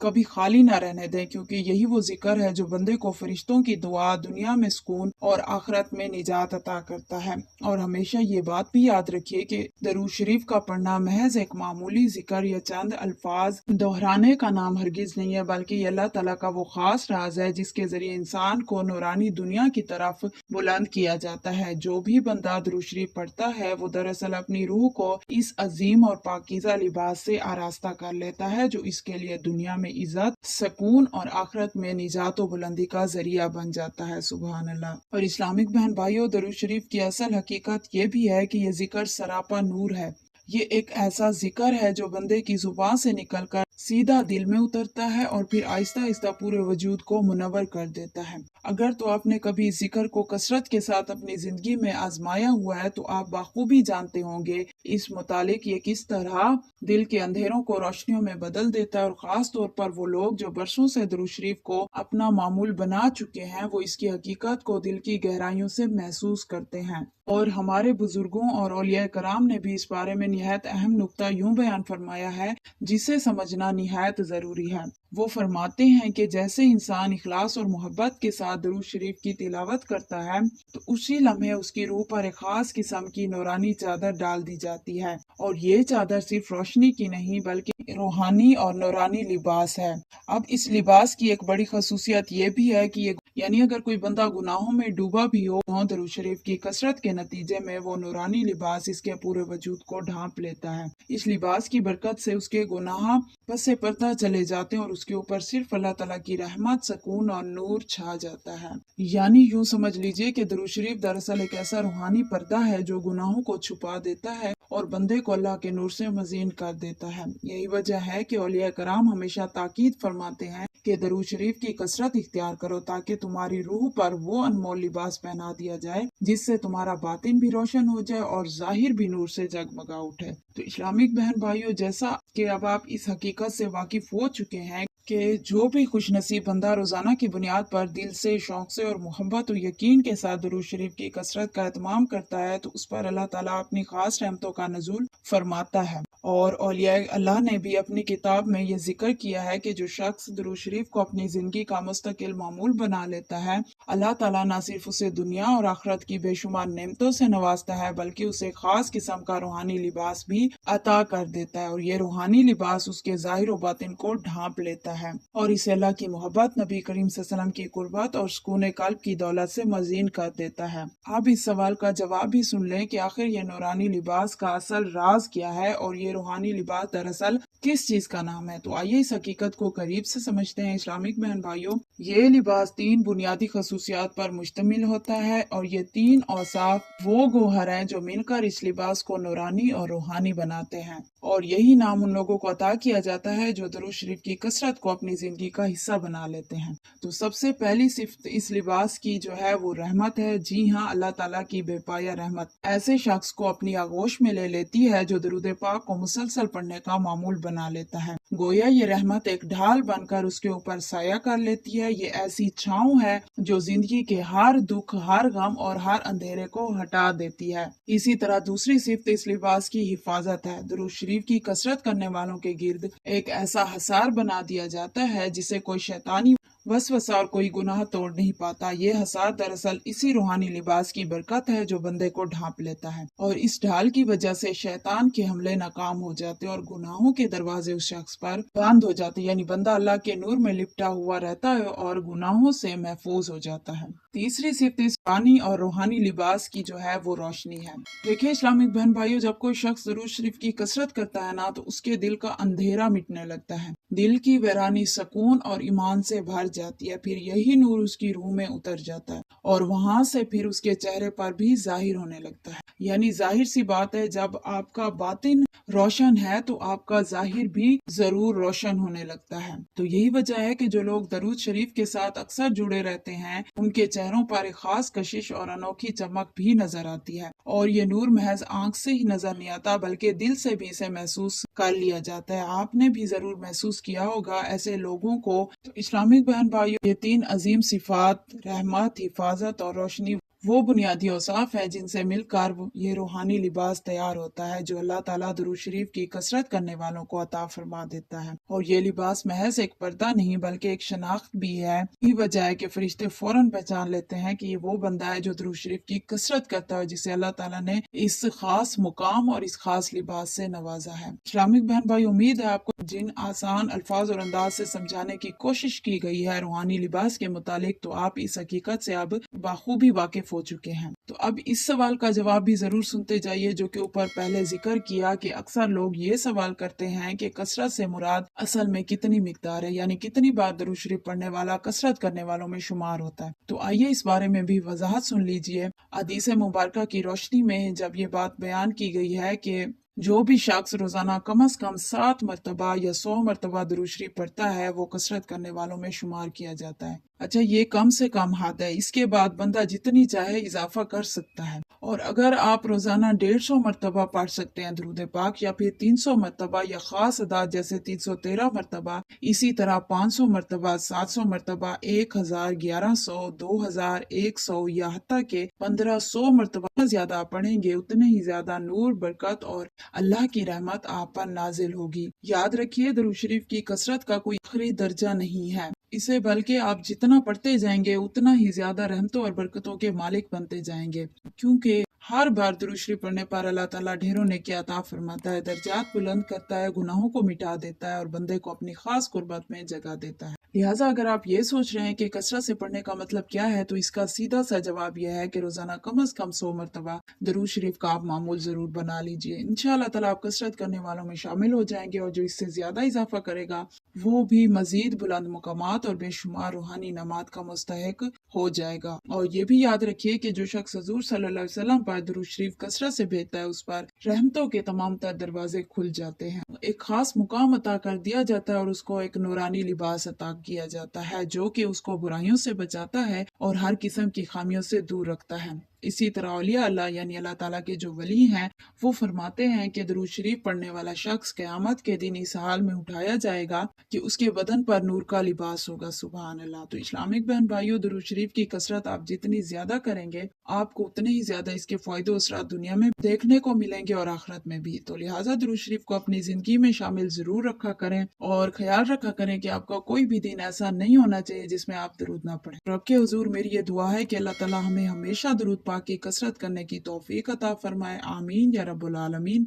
کبھی خالی نہ رہنے دیں، کیونکہ یہی وہ ذکر ہے جو بندے کو فرشتوں کی دعا، دنیا میں سکون اور آخرت میں نجات عطا کرتا ہے۔ اور ہمیشہ یہ بات بھی یاد رکھیے کہ درود شریف کا پڑھنا محض ایک معمولی ذکر یا چند الفاظ دہرانے کا نام ہرگز نہیں ہے، بلکہ یہ اللہ تعالیٰ کا وہ خاص راز ہے جس کے ذریعے انسان کو نورانی دنیا کی طرف بلند کیا جاتا ہے۔ جو بھی بندہ درود شریف پڑھتا ہے وہ دراصل اپنی روح کو اس عظیم اور پاکیزہ لباس سے آراستہ کر لیتا ہے جو اس کے لیے دنیا میں عزت، سکون اور آخرت میں نجات و بلندی کا ذریعہ بن جاتا ہے۔ سبحان اللہ۔ اور اسلامک بہن بھائیو، درود شریف کی اصل حقیقت یہ بھی ہے کہ یہ ذکر سراپا نور ہے۔ یہ ایک ایسا ذکر ہے جو بندے کی زبان سے نکل کر سیدھا دل میں اترتا ہے اور پھر آہستہ آہستہ پورے وجود کو منور کر دیتا ہے۔ اگر تو آپ نے کبھی اس ذکر کو کثرت کے ساتھ اپنی زندگی میں آزمایا ہوا ہے تو آپ بخوبی جانتے ہوں گے اس متعلق یہ کس طرح دل کے اندھیروں کو روشنیوں میں بدل دیتا ہے، اور خاص طور پر وہ لوگ جو برسوں سے درود شریف کو اپنا معمول بنا چکے ہیں وہ اس کی حقیقت کو دل کی گہرائیوں سے محسوس کرتے ہیں۔ اور ہمارے بزرگوں اور اولیاء کرام نے بھی اس بارے میں نہایت اہم نقطہ یوں بیان فرمایا ہے جسے سمجھنا نہایت ضروری ہے۔ وہ فرماتے ہیں کہ جیسے انسان اخلاص اور محبت کے ساتھ درود شریف کی تلاوت کرتا ہے تو اسی لمحے اس کی روح پر ایک خاص قسم کی نورانی چادر ڈال دی جاتی ہے، اور یہ چادر صرف روشنی کی نہیں بلکہ روحانی اور نورانی لباس ہے۔ اب اس لباس کی ایک بڑی خصوصیت یہ بھی ہے کہ یعنی اگر کوئی بندہ گناہوں میں ڈوبا بھی ہو تو درود شریف کی کثرت کے نتیجے میں وہ نورانی لباس اس کے پورے وجود کو ڈھانپ لیتا ہے۔ اس لباس کی برکت سے اس کے گناہ پس پردہ چلے جاتے ہیں اور اس کے اوپر صرف اللہ تعالیٰ کی رحمت، سکون اور نور چھا جاتا ہے۔ یعنی یوں سمجھ لیجئے کہ درود شریف دراصل ایک ایسا روحانی پردہ ہے جو گناہوں کو چھپا دیتا ہے اور بندے کو اللہ کے نور سے مزین کر دیتا ہے۔ یہی وجہ ہے کہ اولیاء کرام ہمیشہ تاکید فرماتے ہیں کہ درود شریف کی کثرت اختیار کرو تاکہ تمہاری روح پر وہ انمول لباس پہنا دیا جائے جس سے تمہارا باطن بھی روشن ہو جائے اور ظاہر بھی نور سے جگمگا اٹھے۔ تو اسلامک بہن بھائیو، جیسا کہ اب آپ اس حقیقت سے واقف ہو چکے ہیں کہ جو بھی خوش نصیب بندہ روزانہ کی بنیاد پر دل سے، شوق سے اور محبت و یقین کے ساتھ درود شریف کی کثرت کا اہتمام کرتا ہے تو اس پر اللہ تعالیٰ اپنی خاص رحمتوں کا نزول فرماتا ہے۔ اور اولیاء اللہ نے بھی اپنی کتاب میں یہ ذکر کیا ہے کہ جو شخص درود شریف کو اپنی زندگی کا مستقل معمول بنا لیتا ہے، اللہ تعالیٰ نہ صرف اسے دنیا اور آخرت کی بے شمار نعمتوں سے نوازتا ہے بلکہ اسے خاص قسم کا روحانی لباس بھی عطا کر دیتا ہے، اور یہ روحانی لباس اس کے ظاہر و باطن کو ڈھانپ لیتا ہے اور اسے اللہ کی محبت، نبی کریم صلی اللہ علیہ وسلم کی قربت اور سکون قلب کی دولت سے مزین کر دیتا ہے۔ اب اس سوال کا جواب بھی سن لیں کہ آخر یہ نورانی لباس کا اصل راز کیا ہے اور یہ روحانی لباس دراصل کس چیز کا نام ہے۔ تو آئیے اس حقیقت کو قریب سے سمجھتے ہیں۔ اسلامک بہن بھائیوں، یہ لباس 3 بنیادی خصوصیات پر مشتمل ہوتا ہے، اور یہ 3 اوصاف وہ گوہر ہیں جو مل کر اس لباس کو نورانی اور روحانی بناتے ہیں، اور یہی نام ان لوگوں کو عطا کیا جاتا ہے جو درود شریف کی کثرت کو اپنی زندگی کا حصہ بنا لیتے ہیں۔ تو سب سے پہلی صفت اس لباس کی جو ہے وہ رحمت ہے۔ جی ہاں، اللہ تعالیٰ کی بے پایہ رحمت ایسے شخص کو اپنی آغوش میں لے لیتی ہے جو درود پاک کو مسلسل پڑھنے کا معمول بنا لیتا ہے۔ گویا یہ رحمت ایک ڈھال بن کر اس کے اوپر سایہ کر لیتی ہے۔ یہ ایسی چھاؤں ہے جو زندگی کے ہر دکھ، ہر غم اور ہر اندھیرے کو ہٹا دیتی ہے۔ اسی طرح دوسری صفت اس لباس کی حفاظت ہے۔ درود شریف کی کثرت کرنے والوں کے گرد ایک ایسا حصار بنا دیا جاتا ہے جسے کوئی شیطانی وسوسہ اور کوئی گناہ توڑ نہیں پاتا۔ یہ حصار دراصل اسی روحانی لباس کی برکت ہے جو بندے کو ڈھانپ لیتا ہے، اور اس ڈھال کی وجہ سے شیطان کے حملے ناکام ہو جاتے اور گناہوں کے دروازے اس شخص پر بند ہو جاتے، یعنی بندہ اللہ کے نور میں لپٹا ہوا رہتا ہے اور گناہوں سے محفوظ ہو جاتا ہے۔ تیسری صفت اس پانی اور روحانی لباس کی جو ہے وہ روشنی ہے۔ دیکھیں اسلامک بہن بھائیو، جب کوئی شخص درود شریف کی کثرت کرتا ہے نا تو اس کے دل کا اندھیرا مٹنے لگتا ہے، دل کی ویرانی سکون اور ایمان سے بھر جاتی ہے، پھر یہی نور اس کی روح میں اتر جاتا ہے اور وہاں سے پھر اس کے چہرے پر بھی ظاہر ہونے لگتا ہے۔ یعنی ظاہر سی بات ہے، جب آپ کا باطن روشن ہے تو آپ کا ظاہر بھی ضرور روشن ہونے لگتا ہے۔ تو یہی وجہ ہے کہ جو لوگ درود شریف کے ساتھ اکثر جڑے رہتے ہیں ان کے چہروں پر ایک خاص کشش اور انوکھی چمک بھی نظر آتی ہے، اور یہ نور محض آنکھ سے ہی نظر نہیں آتا بلکہ دل سے بھی اسے محسوس کر لیا جاتا ہے۔ آپ نے بھی ضرور محسوس کیا ہوگا ایسے لوگوں کو۔ تو اسلامک بہن بھائیوں، یہ 3 عظیم صفات، رحمت، حفاظت اور روشنی، وہ بنیادی اوصاف ہیں جن سے مل کر یہ روحانی لباس تیار ہوتا ہے جو اللہ تعالیٰ درود شریف کی کثرت کرنے والوں کو عطا فرما دیتا ہے۔ اور یہ لباس محض ایک پردہ نہیں بلکہ ایک شناخت بھی ہے۔ یہی وجہ ہے کہ فرشتے فوراً پہچان لیتے ہیں کہ یہ وہ بندہ ہے جو درود شریف کی کثرت کرتا ہے جسے اللہ تعالیٰ نے اس خاص مقام اور اس خاص لباس سے نوازا ہے۔ اسلامک بہن بھائی، امید ہے آپ کو جن آسان الفاظ اور انداز سے سمجھانے کی کوشش کی گئی ہے روحانی لباس کے متعلق، تو آپ اس حقیقت سے اب بخوبی واقف ہو چکے ہیں۔ تو اب اس سوال کا جواب بھی ضرور سنتے جائیے جو کہ اوپر پہلے ذکر کیا کہ اکثر لوگ یہ سوال کرتے ہیں کہ کثرت سے مراد اصل میں کتنی مقدار ہے، یعنی کتنی بار درود شریف پڑھنے والا کثرت کرنے والوں میں شمار ہوتا ہے۔ تو آئیے اس بارے میں بھی وضاحت سن لیجئے۔ حدیث مبارکہ کی روشنی میں جب یہ بات بیان کی گئی ہے کہ جو بھی شخص روزانہ کم از کم 7 مرتبہ یا 100 مرتبہ درود شریف پڑھتا ہے وہ کثرت کرنے والوں میں شمار کیا جاتا ہے۔ اچھا، یہ کم سے کم حد ہے، اس کے بعد بندہ جتنی چاہے اضافہ کر سکتا ہے۔ اور اگر آپ روزانہ 150 مرتبہ پڑھ سکتے ہیں درود پاک، یا پھر 300 مرتبہ یا خاص اعداد جیسے 313 مرتبہ، اسی طرح 500 مرتبہ، 700 مرتبہ، 1000، 1100، 2000، 100 یا حتیٰ کہ 1500 مرتبہ زیادہ آپ پڑھیں گے اتنے ہی زیادہ نور، برکت اور اللہ کی رحمت آپ پر نازل ہوگی۔ یاد رکھیے درود شریف کی کثرت کا کوئی آخری درجہ نہیں ہے، اسے بلکہ آپ جتنا پڑھتے جائیں گے اتنا ہی زیادہ رحمتوں اور برکتوں کے مالک بنتے جائیں گے، کیونکہ ہر بار درود شریف پڑھنے پر اللہ تعالیٰ ڈھیروں نیکی عطا فرماتا ہے، درجات بلند کرتا ہے، گناہوں کو مٹا دیتا ہے اور بندے کو اپنی خاص قربت میں جگہ دیتا ہے۔ لہٰذا اگر آپ یہ سوچ رہے ہیں کہ کثرت سے پڑھنے کا مطلب کیا ہے، تو اس کا سیدھا سا جواب یہ ہے کہ روزانہ کم از کم 100 مرتبہ درود شریف کا آپ معمول ضرور بنا لیجئے۔ انشاءاللہ تعالیٰ آپ کثرت کرنے والوں میں شامل ہو جائیں گے، اور جو اس سے زیادہ اضافہ کرے گا وہ بھی مزید بلند مقامات اور بے شمار روحانی انعامات کا مستحق ہو جائے گا۔ اور یہ بھی یاد رکھیے کہ جو شخص حضور صلی اللہ علیہ وسلم پر درود شریف کثرت سے بھیجتا ہے اس پر رحمتوں کے تمام تر دروازے کھل جاتے ہیں، ایک خاص مقام عطا کر دیا جاتا ہے اور اس کو ایک نورانی لباس عطا کیا جاتا ہے جو کہ اس کو برائیوں سے بچاتا ہے اور ہر قسم کی خامیوں سے دور رکھتا ہے۔ اسی طرح اولیاء اللہ یعنی اللہ تعالیٰ کے جو ولی ہیں وہ فرماتے ہیں کہ درود شریف پڑھنے والا شخص قیامت کے دن اس حال میں اٹھایا جائے گا کہ اس کے بدن پر نور کا لباس ہوگا۔ سبحان اللہ۔ تو اسلامک بہن بھائیوں، درود شریف کی کثرت آپ جتنی زیادہ کریں گے آپ کو اتنے ہی زیادہ اس کے فائدے و اثرات دنیا میں دیکھنے کو ملیں گے اور آخرت میں بھی۔ تو لہٰذا درود شریف کو اپنی زندگی میں شامل ضرور رکھا کریں اور خیال رکھا کریں کہ آپ کا کوئی بھی دن ایسا نہیں ہونا چاہیے جس میں آپ درود نہ پڑھیں۔ رب کے حضور میری یہ دعا ہے کہ اللہ تعالیٰ ہمیں ہمیشہ درود پاک کی کثرت کرنے کی توفیق عطا فرمائے۔ آمین یا رب العالمین۔